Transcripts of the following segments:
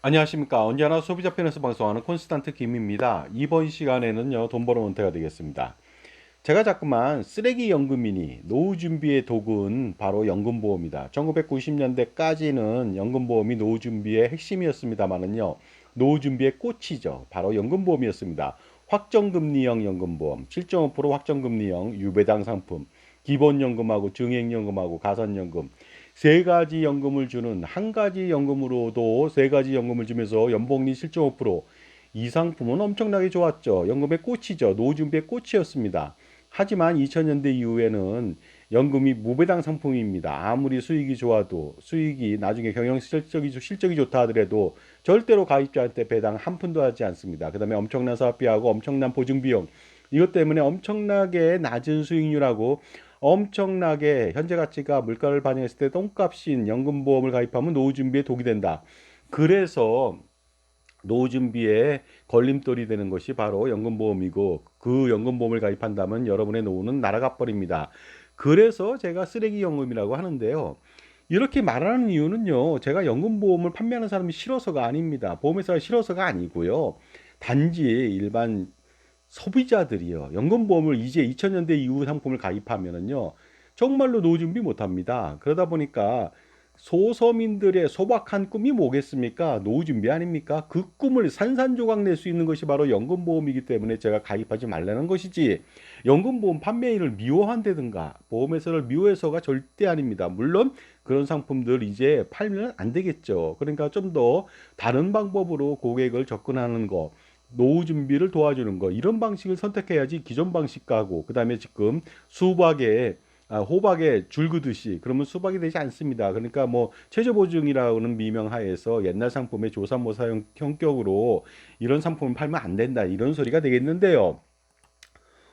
안녕하십니까. 언제나 소비자 편에서 방송하는 콘스탄트 김입니다. 이번 시간에는요, 돈 벌어 원태가 되겠습니다. 제가 자꾸만 쓰레기 연금이니 노후 준비의 도구는 바로 연금보험이다. 1990년대까지는 연금보험이 노후 준비의 핵심이었습니다만은요, 노후 준비의 꽃이죠. 바로 연금보험이었습니다. 확정금리형 연금보험, 7.5% 확정금리형 유배당 상품, 기본연금하고 증액연금하고 가산연금, 세 가지 연금을 주는 한 가지 연금으로도 세 가지 연금을 주면서 연봉리 7.5%, 이 상품은 엄청나게 좋았죠. 연금의 꽃이죠. 노후준비의 꽃이었습니다. 하지만 2000년대 이후에는 연금이 무배당 상품입니다. 아무리 수익이 좋아도 수익이 나중에 경영 실적이 좋다 하더라도 절대로 가입자한테 배당 한 푼도 하지 않습니다. 그 다음에 엄청난 사업비하고 엄청난 보증비용, 이것 때문에 엄청나게 낮은 수익률하고 엄청나게 현재 가치가 물가를 반영했을 때 똥값인 연금보험을 가입하면 노후 준비에 독이 된다. 그래서 노후 준비에 걸림돌이 되는 것이 바로 연금보험이고, 그 연금보험을 가입한다면 여러분의 노후는 날아가 버립니다. 그래서 제가 쓰레기 연금이라고 하는데요. 이렇게 말하는 이유는요, 제가 연금보험을 판매하는 사람이 싫어서가 아닙니다. 보험회사가 싫어서가 아니고요. 단지 일반 소비자들이요, 연금보험을 이제 2000년대 이후 상품을 가입하면은요, 정말로 노후 준비 못 합니다. 그러다 보니까 소서민들의 소박한 꿈이 뭐겠습니까? 노후 준비 아닙니까? 그 꿈을 산산조각 낼 수 있는 것이 바로 연금보험이기 때문에 제가 가입하지 말라는 것이지, 연금보험 판매인을 미워한다든가 보험회사를 미워해서가 절대 아닙니다. 물론 그런 상품들 이제 팔면 안 되겠죠. 그러니까 좀 더 다른 방법으로 고객을 접근하는 거, 노후 준비를 도와주는 거, 이런 방식을 선택해야지 기존 방식하고, 그다음에 지금 수박에 호박에 줄 그듯이 그러면 수박이 되지 않습니다. 그러니까 뭐 최저 보증이라는 미명하에서 옛날 상품의 조삼모 사용 형격으로 이런 상품을 팔면 안 된다, 이런 소리가 되겠는데요.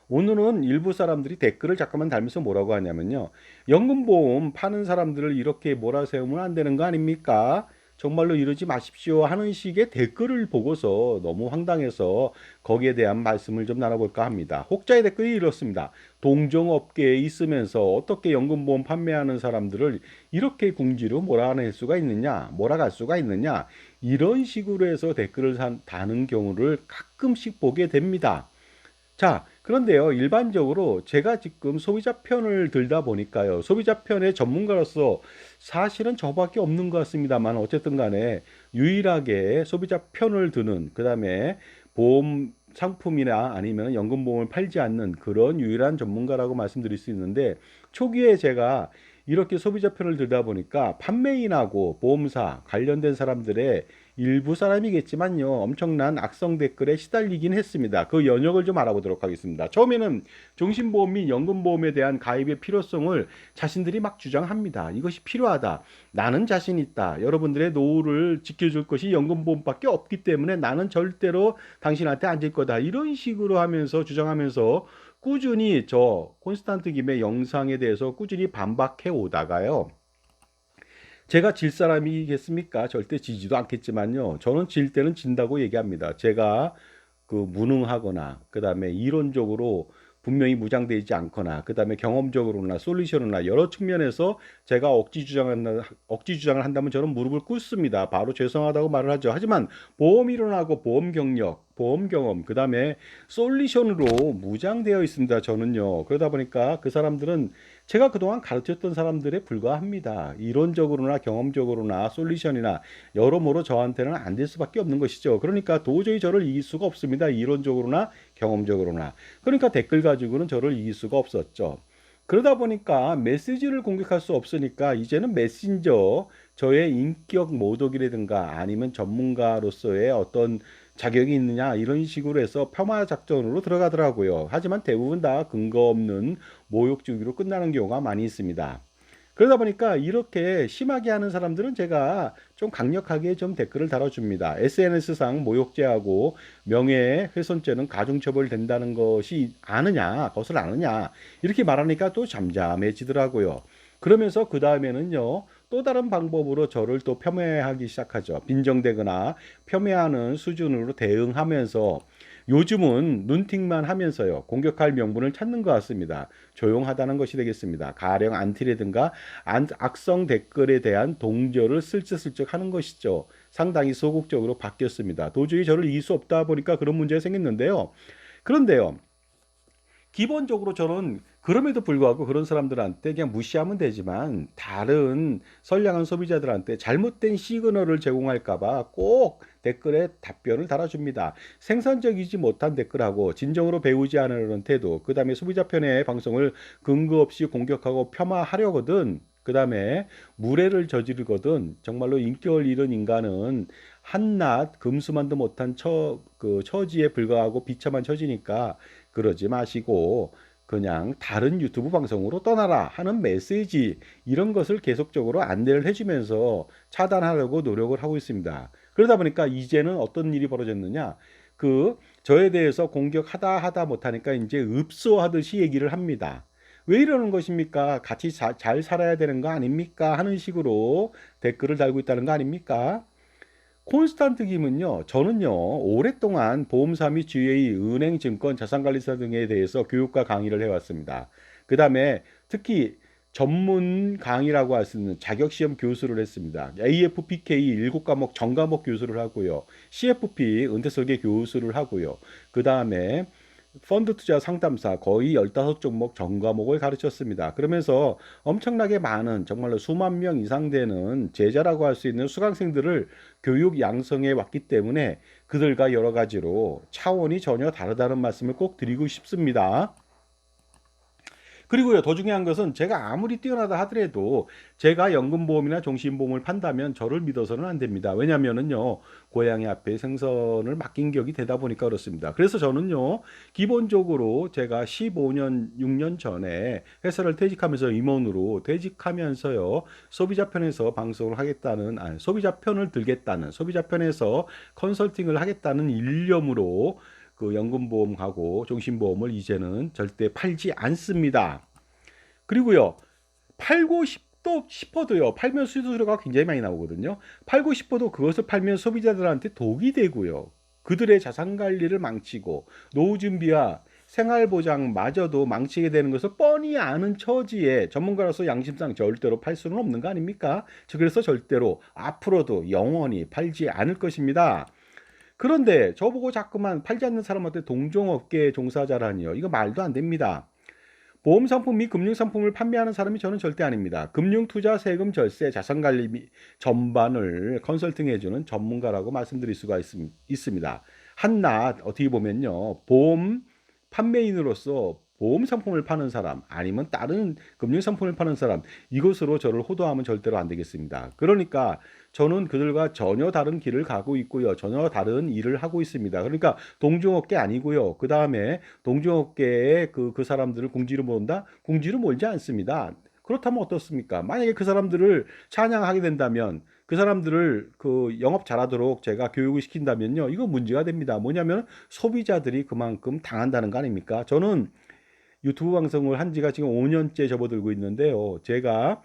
오늘은 일부 사람들이 댓글을 잠깐만 달면서 뭐라고 하냐면요, 연금보험 파는 사람들을 이렇게 몰아세우면 안 되는 거 아닙니까? 정말로 이러지 마십시오 하는 식의 댓글을 보고서 너무 황당해서 거기에 대한 말씀을 좀 나눠볼까 합니다. 혹자의 댓글이 이렇습니다. 동종업계에 있으면서 어떻게 연금보험 판매하는 사람들을 이렇게 궁지로 몰아낼 수가 있느냐, 몰아갈 수가 있느냐, 이런 식으로 해서 댓글을 다는 경우를 가끔씩 보게 됩니다. 자, 그런데요, 일반적으로 제가 지금 소비자 편을 들다 보니까요, 소비자 편의 전문가로서 사실은 저밖에 없는 것 같습니다만, 어쨌든 간에 유일하게 소비자 편을 드는, 그 다음에 보험 상품이나 아니면 연금보험을 팔지 않는 그런 유일한 전문가라고 말씀드릴 수 있는데, 초기에 제가 이렇게 소비자 편을 들다 보니까 판매인하고 보험사 관련된 사람들의 일부 사람이겠지만요, 엄청난 악성 댓글에 시달리긴 했습니다. 그 연역을 좀 알아보도록 하겠습니다. 처음에는 종신보험 및 연금보험에 대한 가입의 필요성을 자신들이 막 주장합니다. 이것이 필요하다. 나는 자신 있다. 여러분들의 노후를 지켜줄 것이 연금보험밖에 없기 때문에 나는 절대로 당신한테 안 질 거다. 이런 식으로 하면서 주장하면서 꾸준히 저 콘스탄트 김의 영상에 대해서 꾸준히 반박해 오다가요, 제가 질 사람이겠습니까? 절대 지지도 않겠지만요, 저는 질 때는 진다고 얘기합니다. 제가 그 무능하거나, 그 다음에 이론적으로 분명히 무장되지 않거나, 그 다음에 경험적으로나 솔루션이나 여러 측면에서 제가 억지 주장을 한다면 저는 무릎을 꿇습니다. 바로 죄송하다고 말을 하죠. 하지만 보험 이론하고 보험 경력, 보험 경험, 그 다음에 솔루션으로 무장되어 있습니다. 저는요. 그러다 보니까 그 사람들은 제가 그동안 가르쳤던 사람들에 불과합니다. 이론적으로나 경험적으로나 솔루션이나 여러모로 저한테는 안 될 수밖에 없는 것이죠. 그러니까 도저히 저를 이길 수가 없습니다. 이론적으로나 경험적으로나. 그러니까 댓글 가지고는 저를 이길 수가 없었죠. 그러다 보니까 메시지를 공격할 수 없으니까 이제는 메신저, 저의 인격 모독이라든가 아니면 전문가로서의 어떤 자격이 있느냐, 이런 식으로 해서 폄하 작전으로 들어가더라고요. 하지만 대부분 다 근거 없는 모욕 주기로 끝나는 경우가 많이 있습니다. 그러다 보니까 이렇게 심하게 하는 사람들은 제가 좀 강력하게 좀 댓글을 달아줍니다. SNS상 모욕죄하고 명예훼손죄는 가중처벌된다는 것이 아느냐, 것을 아느냐, 이렇게 말하니까 또 잠잠해지더라고요. 그러면서 그 다음에는요, 또 다른 방법으로 저를 또 폄훼하기 시작하죠. 빈정대거나 폄훼하는 수준으로 대응하면서 요즘은 눈팅만 하면서요, 공격할 명분을 찾는 것 같습니다. 조용하다는 것이 되겠습니다. 가령 안티라든가 악성 댓글에 대한 동조를 슬쩍슬쩍 하는 것이죠. 상당히 소극적으로 바뀌었습니다. 도저히 저를 이길 수 없다 보니까 그런 문제가 생겼는데요. 그런데요. 기본적으로 저는 그럼에도 불구하고 그런 사람들한테 그냥 무시하면 되지만 다른 선량한 소비자들한테 잘못된 시그널을 제공할까봐 꼭 댓글에 답변을 달아줍니다. 생산적이지 못한 댓글하고 진정으로 배우지 않으려는 태도, 그 다음에 소비자 편의 방송을 근거 없이 공격하고 폄하하려거든. 그 다음에 무례를 저지르거든. 정말로 인격을 잃은 인간은 한낱 금수만도 못한 처지에 불과하고 비참한 처지니까 그러지 마시고 그냥 다른 유튜브 방송으로 떠나라 하는 메시지, 이런 것을 계속적으로 안내를 해주면서 차단하려고 노력을 하고 있습니다. 그러다 보니까 이제는 어떤 일이 벌어졌느냐, 저에 대해서 공격하다 못하니까 이제 읍소하듯이 얘기를 합니다. 왜 이러는 것입니까? 같이 잘 살아야 되는 거 아닙니까? 하는 식으로 댓글을 달고 있다는 거 아닙니까? 콘스탄트 김은요, 저는요, 오랫동안 보험사 및 GA, 은행, 증권, 자산관리사 등에 대해서 교육과 강의를 해왔습니다. 그 다음에 특히 전문 강의라고 할 수 있는 자격시험 교수를 했습니다. AFPK 7과목 전과목 교수를 하고요. CFP 은퇴설계 교수를 하고요. 그 다음에 펀드 투자 상담사 거의 15종목 전 과목을 가르쳤습니다. 그러면서 엄청나게 많은, 정말로 수만 명 이상 되는 제자라고 할 수 있는 수강생들을 교육 양성해 왔기 때문에 그들과 여러 가지로 차원이 전혀 다르다는 말씀을 꼭 드리고 싶습니다. 그리고요, 더 중요한 것은 제가 아무리 뛰어나다 하더라도 제가 연금보험이나 종신보험을 판다면 저를 믿어서는 안 됩니다. 왜냐면은요, 고양이 앞에 생선을 맡긴 격이 되다 보니까 그렇습니다. 그래서 저는요, 기본적으로 제가 15년, 6년 전에 회사를 퇴직하면서 임원으로 퇴직하면서요, 소비자 편에서 방송을 하겠다는, 아니, 소비자 편을 들겠다는, 소비자 편에서 컨설팅을 하겠다는 일념으로 그 연금보험하고 종신보험을 이제는 절대 팔지 않습니다. 그리고요, 팔고 싶어도요, 팔면 수수료가 굉장히 많이 나오거든요. 팔고 싶어도 그것을 팔면 소비자들한테 독이 되고요. 그들의 자산 관리를 망치고 노후 준비와 생활보장마저도 망치게 되는 것을 뻔히 아는 처지에 전문가로서 양심상 절대로 팔 수는 없는 거 아닙니까? 그래서 절대로 앞으로도 영원히 팔지 않을 것입니다. 그런데 저보고 자꾸만 팔지 않는 사람한테 동종업계에 종사자라니요. 이거 말도 안 됩니다. 보험 상품 및 금융 상품을 판매하는 사람이 저는 절대 아닙니다. 금융 투자, 세금 절세, 자산 관리 전반을 컨설팅해주는 전문가라고 말씀드릴 수가 있습니다. 한낱 어떻게 보면요, 보험 판매인으로서 보험 상품을 파는 사람, 아니면 다른 금융 상품을 파는 사람, 이것으로 저를 호도하면 절대로 안 되겠습니다. 그러니까 저는 그들과 전혀 다른 길을 가고 있고요, 전혀 다른 일을 하고 있습니다. 그러니까 동종업계 아니고요. 그 다음에 동종업계에 그 사람들을 궁지로 모은다? 궁지로 몰지 않습니다. 그렇다면 어떻습니까? 만약에 그 사람들을 찬양하게 된다면, 그 사람들을 그 영업 잘하도록 제가 교육을 시킨다면요, 이거 문제가 됩니다. 뭐냐면 소비자들이 그만큼 당한다는 거 아닙니까? 저는 유튜브 방송을 한 지가 지금 5년째 접어들고 있는데요. 제가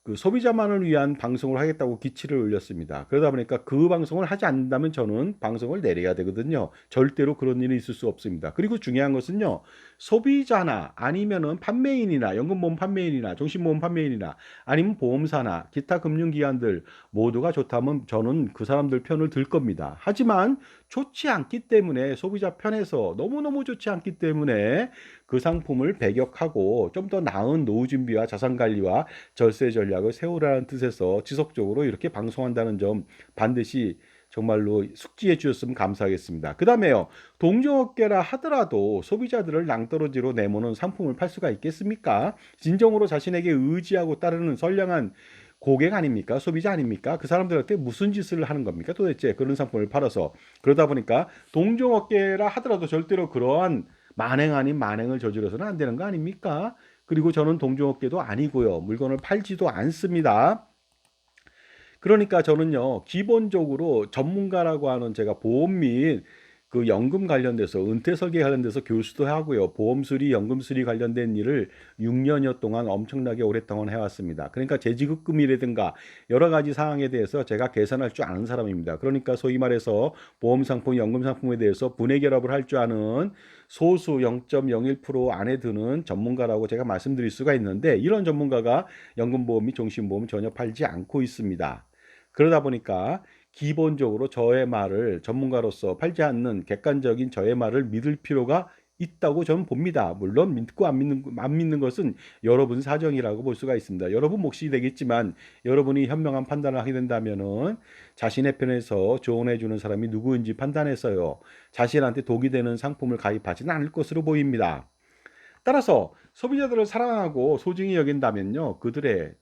그 소비자만을 위한 방송을 하겠다고 기치를 올렸습니다. 그러다 보니까 그 방송을 하지 않는다면 저는 방송을 내려야 되거든요. 절대로 그런 일이 있을 수 없습니다. 그리고 중요한 것은요, 소비자나 아니면은 판매인이나 연금보험 판매인이나 종신보험 판매인이나 아니면 보험사나 기타 금융기관들 모두가 좋다면 저는 그 사람들 편을 들 겁니다. 하지만 좋지 않기 때문에, 소비자 편에서 너무너무 좋지 않기 때문에 그 상품을 배격하고 좀 더 나은 노후 준비와 자산 관리와 절세 전략을 세우라는 뜻에서 지속적으로 이렇게 방송한다는 점 반드시 정말로 숙지해 주셨으면 감사하겠습니다. 그 다음에요, 동종업계라 하더라도 소비자들을 낭떠러지로 내모는 상품을 팔 수가 있겠습니까? 진정으로 자신에게 의지하고 따르는 선량한 고객 아닙니까? 소비자 아닙니까? 그 사람들한테 무슨 짓을 하는 겁니까? 도대체 그런 상품을 팔아서. 그러다 보니까 동종업계라 하더라도 절대로 그러한 만행 아닌 만행을 저질러서는 안 되는 거 아닙니까? 그리고 저는 동종업계도 아니고요, 물건을 팔지도 않습니다. 그러니까 저는요, 기본적으로 전문가라고 하는, 제가 보험 및 그 연금 관련돼서, 은퇴 설계 관련돼서 교수도 하고요, 보험 수리, 연금 수리 관련된 일을 6년여 동안 엄청나게 오랫동안 해왔습니다. 그러니까 재지급금이라든가 여러 가지 사항에 대해서 제가 계산할 줄 아는 사람입니다. 그러니까 소위 말해서 보험 상품, 연금 상품에 대해서 분해 결합을 할 줄 아는 소수 0.01% 안에 드는 전문가라고 제가 말씀드릴 수가 있는데, 이런 전문가가 연금보험 및 종신보험 전혀 팔지 않고 있습니다. 그러다 보니까 기본적으로 저의 말을 전문가로서 팔지 않는 객관적인 저의 말을 믿을 필요가 있다고 저는 봅니다. 물론 믿고 안 믿는 것은 여러분 사정이라고 볼 수가 있습니다. 여러분 몫이 되겠지만 여러분이 현명한 판단을 하게 된다면은 자신의 편에서 조언해 주는 사람이 누구인지 판단해서요. 자신한테 독이 되는 상품을 가입하지는 않을 것으로 보입니다. 따라서 소비자들을 사랑하고 소중히 여긴다면요. 그들의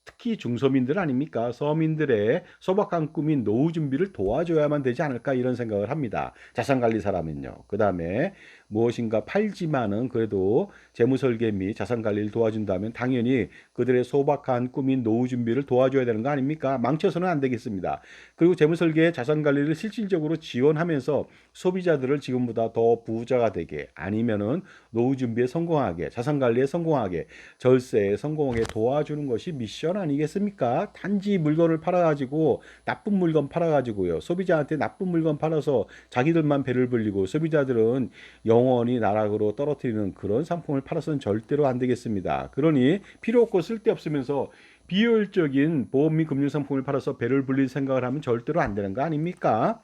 특히 중서민들 아닙니까? 서민들의 소박한 꿈인 노후 준비를 도와줘야만 되지 않을까 이런 생각을 합니다. 자산관리사라면요. 그 다음에 무엇인가 팔지만은 그래도 재무설계 및 자산관리를 도와준다면 당연히 그들의 소박한 꿈인 노후 준비를 도와줘야 되는 거 아닙니까? 망쳐서는 안 되겠습니다. 그리고 재무설계 자산관리를 실질적으로 지원하면서 소비자들을 지금보다 더 부자가 되게 아니면은 노후 준비에 성공하게 자산관리에 성공하게 절세에 성공하게 도와주는 것이 미션 아니겠습니까? 단지 물건을 팔아가지고 나쁜 물건 팔아가지고요. 소비자한테 나쁜 물건 팔아서 자기들만 배를 불리고 소비자들은 영원히 나락으로 떨어뜨리는 그런 상품을 팔아서는 절대로 안 되겠습니다. 그러니 필요 없고 쓸데없으면서 비효율적인 보험 및 금융상품을 팔아서 배를 불릴 생각을 하면 절대로 안 되는 거 아닙니까?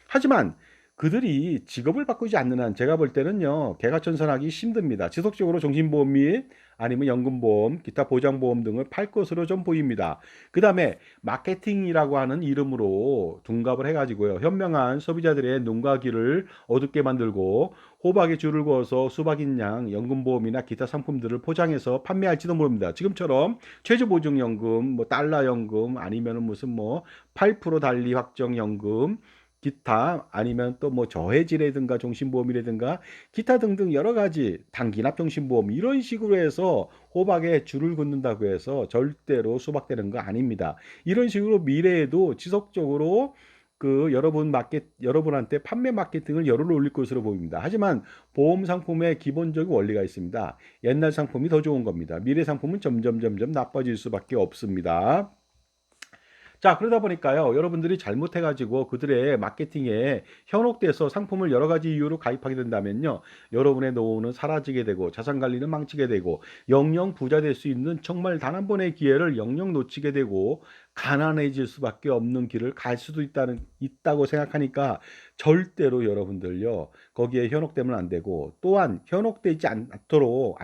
하지만 그들이 직업을 바꾸지 않는 한 제가 볼 때는요 개가천선하기 힘듭니다. 지속적으로 종신보험 및 아니면 연금보험, 기타 보장보험 등을 팔 것으로 좀 보입니다. 그 다음에 마케팅이라고 하는 이름으로 둔갑을 해가지고요 현명한 소비자들의 눈과 귀를 어둡게 만들고 호박에 줄을 그어서 수박인 양 연금보험이나 기타 상품들을 포장해서 판매할지도 모릅니다. 지금처럼 최저보증연금, 뭐 달러연금 아니면은 무슨 뭐 8% 달리 확정연금 기타 아니면 또 뭐 저해지라든가 종신보험이라든가 기타 등등 여러 가지 단기납 종신보험 이런 식으로 해서 호박에 줄을 긋는다고 해서 절대로 수박되는 거 아닙니다. 이런 식으로 미래에도 지속적으로 여러분한테 판매 마케팅을 열을 올릴 것으로 보입니다. 하지만 보험 상품의 기본적인 원리가 있습니다. 옛날 상품이 더 좋은 겁니다. 미래 상품은 점점 나빠질 수밖에 없습니다. 자, 그러다 보니까요, 여러분들이 잘못해가지고 그들의 마케팅에 현혹돼서 상품을 여러 가지 이유로 가입하게 된다면요, 여러분의 노후는 사라지게 되고, 자산 관리는 망치게 되고, 영영 부자 될 수 있는 정말 단 한 번의 기회를 영영 놓치게 되고, 가난해질 수밖에 없는 길을 갈 수도 있다고 생각하니까, 절대로 여러분들요, 거기에 현혹되면 안 되고, 또한 현혹되지 않도록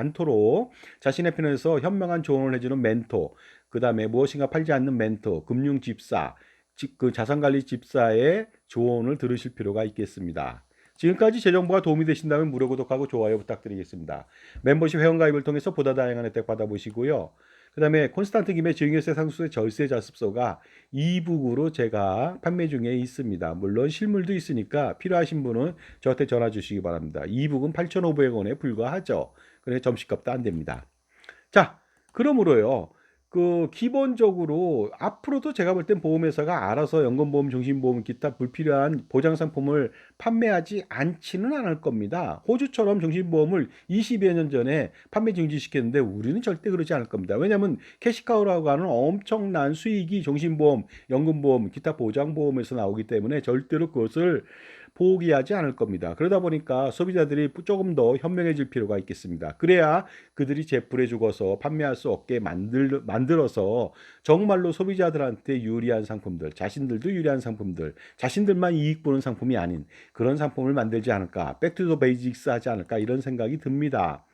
자신의 편에서 현명한 조언을 해주는 멘토, 그 다음에 무엇인가 팔지 않는 멘토, 금융집사, 그 자산관리 집사의 조언을 들으실 필요가 있겠습니다. 지금까지 제 정보가 도움이 되신다면 무료 구독하고 좋아요 부탁드리겠습니다. 멤버십 회원가입을 통해서 보다 다양한 혜택 받아보시고요. 그 다음에 콘스탄트 김의 증여세 상수의 절세 자습서가 이북으로 제가 판매 중에 있습니다. 물론 실물도 있으니까 필요하신 분은 저한테 전화 주시기 바랍니다. 이북은 8,500원에 불과하죠. 그래서 점심값도 안 됩니다. 자, 그러므로요. 기본적으로 앞으로도 제가 볼 땐 보험회사가 알아서 연금보험, 종신보험, 기타 불필요한 보장 상품을 판매하지 않지는 않을 겁니다. 호주처럼 종신보험을 20여 년 전에 판매 중지시켰는데 우리는 절대 그러지 않을 겁니다. 왜냐하면 캐시카우라고 하는 엄청난 수익이 종신보험, 연금보험, 기타 보장보험에서 나오기 때문에 절대로 그것을 포기하지 않을 겁니다. 그러다 보니까 소비자들이 조금 더 현명해질 필요가 있겠습니다. 그래야 그들이 제풀에 죽어서 판매할 수 없게 만들어서 정말로 소비자들한테 유리한 상품들, 자신들도 유리한 상품들, 자신들만 이익 보는 상품이 아닌 그런 상품을 만들지 않을까, 백투더 베이직스 하지 않을까 이런 생각이 듭니다.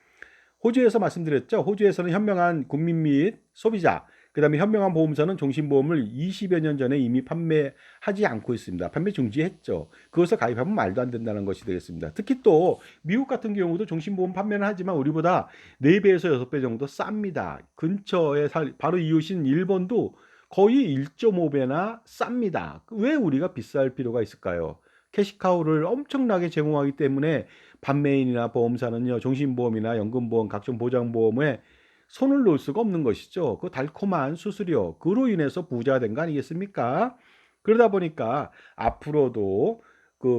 호주에서 말씀드렸죠. 호주에서는 현명한 국민 및 소비자, 그 다음에 현명한 보험사는 종신보험을 20여 년 전에 이미 판매하지 않고 있습니다. 판매 중지했죠. 그것을 가입하면 말도 안 된다는 것이 되겠습니다. 특히 또 미국 같은 경우도 종신보험 판매는 하지만 우리보다 4배에서 6배 정도 쌉니다. 근처에 바로 이웃인 일본도 거의 1.5배나 쌉니다. 왜 우리가 비쌀 필요가 있을까요? 캐시카우를 엄청나게 제공하기 때문에 판매인이나 보험사는요, 종신보험이나 연금보험, 각종 보장보험에 손을 놓을 수가 없는 것이죠. 그 달콤한 수수료, 그로 인해서 부자가 된 거 아니겠습니까? 그러다 보니까 앞으로도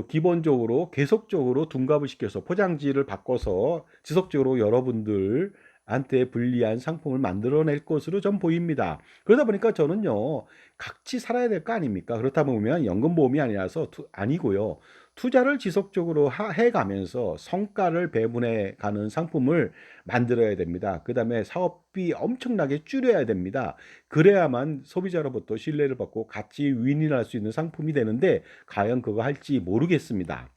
기본적으로 계속적으로 둔갑을 시켜서 포장지를 바꿔서 지속적으로 여러분들한테 불리한 상품을 만들어낼 것으로 좀 보입니다. 그러다 보니까 저는요, 같이 살아야 될 거 아닙니까? 그렇다 보면 연금보험이 아니고요. 투자를 지속적으로 해가면서 성과를 배분해 가는 상품을 만들어야 됩니다. 그 다음에 사업비 엄청나게 줄여야 됩니다. 그래야만 소비자로부터 신뢰를 받고 같이 윈윈할 수 있는 상품이 되는데 과연 그거 할지 모르겠습니다.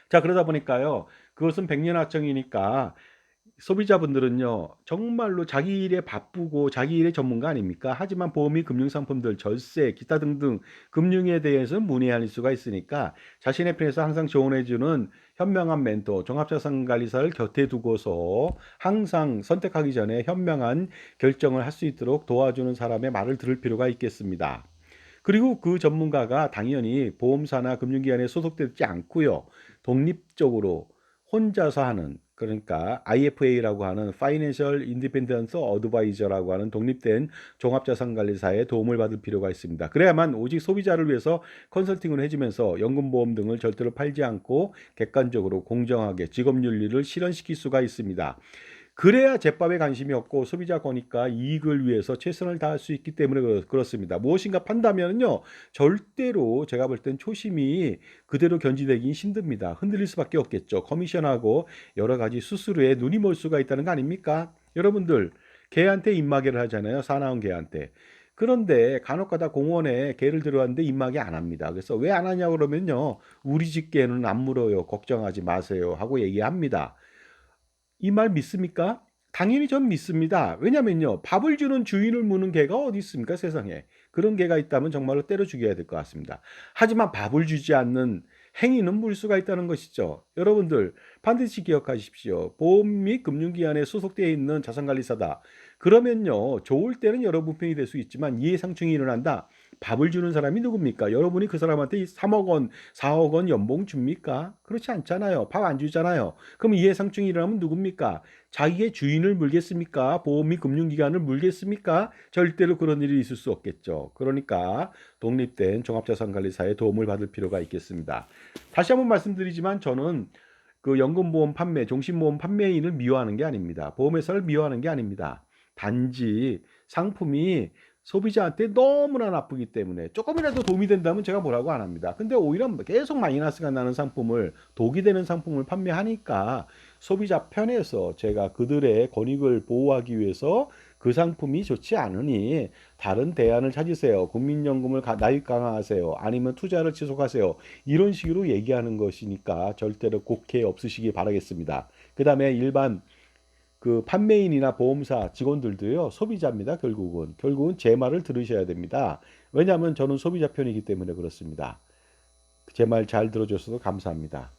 자, 그러다 보니까요. 그것은 백년하청이니까 소비자분들은요, 정말로 자기 일에 바쁘고 자기 일의 전문가 아닙니까? 하지만 보험 및 금융상품들, 절세, 기타 등등 금융에 대해서는 문의할 수가 있으니까 자신의 편에서 항상 조언해주는 현명한 멘토, 종합자산관리사를 곁에 두고서 항상 선택하기 전에 현명한 결정을 할 수 있도록 도와주는 사람의 말을 들을 필요가 있겠습니다. 그리고 그 전문가가 당연히 보험사나 금융기관에 소속되지 않고요. 독립적으로 혼자서 하는, 그러니까 IFA라고 하는 Financial Independence Advisor라고 하는 독립된 종합자산관리사의 도움을 받을 필요가 있습니다. 그래야만 오직 소비자를 위해서 컨설팅을 해주면서 연금보험 등을 절대로 팔지 않고 객관적으로 공정하게 직업윤리를 실현시킬 수가 있습니다. 그래야 제밥에 관심이 없고 소비자 거니까 이익을 위해서 최선을 다할 수 있기 때문에 그렇습니다. 무엇인가 판다면요, 절대로 제가 볼 땐 초심이 그대로 견지되기 힘듭니다. 흔들릴 수밖에 없겠죠. 커미션하고 여러 가지 수수료에 눈이 멀 수가 있다는 거 아닙니까? 여러분들, 개한테 입마개를 하잖아요. 사나운 개한테. 그런데 간혹가다 공원에 개를 들어왔는데 입마개 안 합니다. 그래서 왜 안 하냐고 그러면요, 우리 집 개는 안 물어요. 걱정하지 마세요. 하고 얘기합니다. 이 말 믿습니까? 당연히 전 믿습니다. 왜냐면요, 밥을 주는 주인을 무는 개가 어디 있습니까, 세상에. 그런 개가 있다면 정말로 때려 죽여야 될 것 같습니다. 하지만 밥을 주지 않는 행위는 물 수가 있다는 것이죠. 여러분들 반드시 기억하십시오. 보험 및 금융기관에 소속되어 있는 자산관리사다. 그러면요, 좋을 때는 여러분 편이 될 수 있지만 이해상충이 일어난다. 밥을 주는 사람이 누굽니까? 여러분이 그 사람한테 3억 원, 4억 원 연봉 줍니까? 그렇지 않잖아요. 밥 안 주잖아요. 그럼 이해상충이 일어나면 누굽니까? 자기의 주인을 물겠습니까? 보험 및 금융기관을 물겠습니까? 절대로 그런 일이 있을 수 없겠죠. 그러니까 독립된 종합자산관리사의 도움을 받을 필요가 있겠습니다. 다시 한번 말씀드리지만 저는 그 연금보험 판매, 종신보험 판매인을 미워하는 게 아닙니다. 보험회사를 미워하는 게 아닙니다. 단지 상품이 소비자한테 너무나 나쁘기 때문에 조금이라도 도움이 된다면 제가 뭐라고 안 합니다. 근데 오히려 계속 마이너스가 나는 상품을, 독이 되는 상품을 판매하니까 소비자 편에서 제가 그들의 권익을 보호하기 위해서 그 상품이 좋지 않으니 다른 대안을 찾으세요. 국민연금을 나입 강화하세요. 아니면 투자를 지속하세요. 이런 식으로 얘기하는 것이니까 절대로 곡해 없으시기 바라겠습니다. 그 다음에 일반 그 판매인이나 보험사 직원들도요, 소비자입니다. 결국은 제 말을 들으셔야 됩니다. 왜냐하면 저는 소비자 편이기 때문에 그렇습니다. 제 말 잘 들어줘서 감사합니다.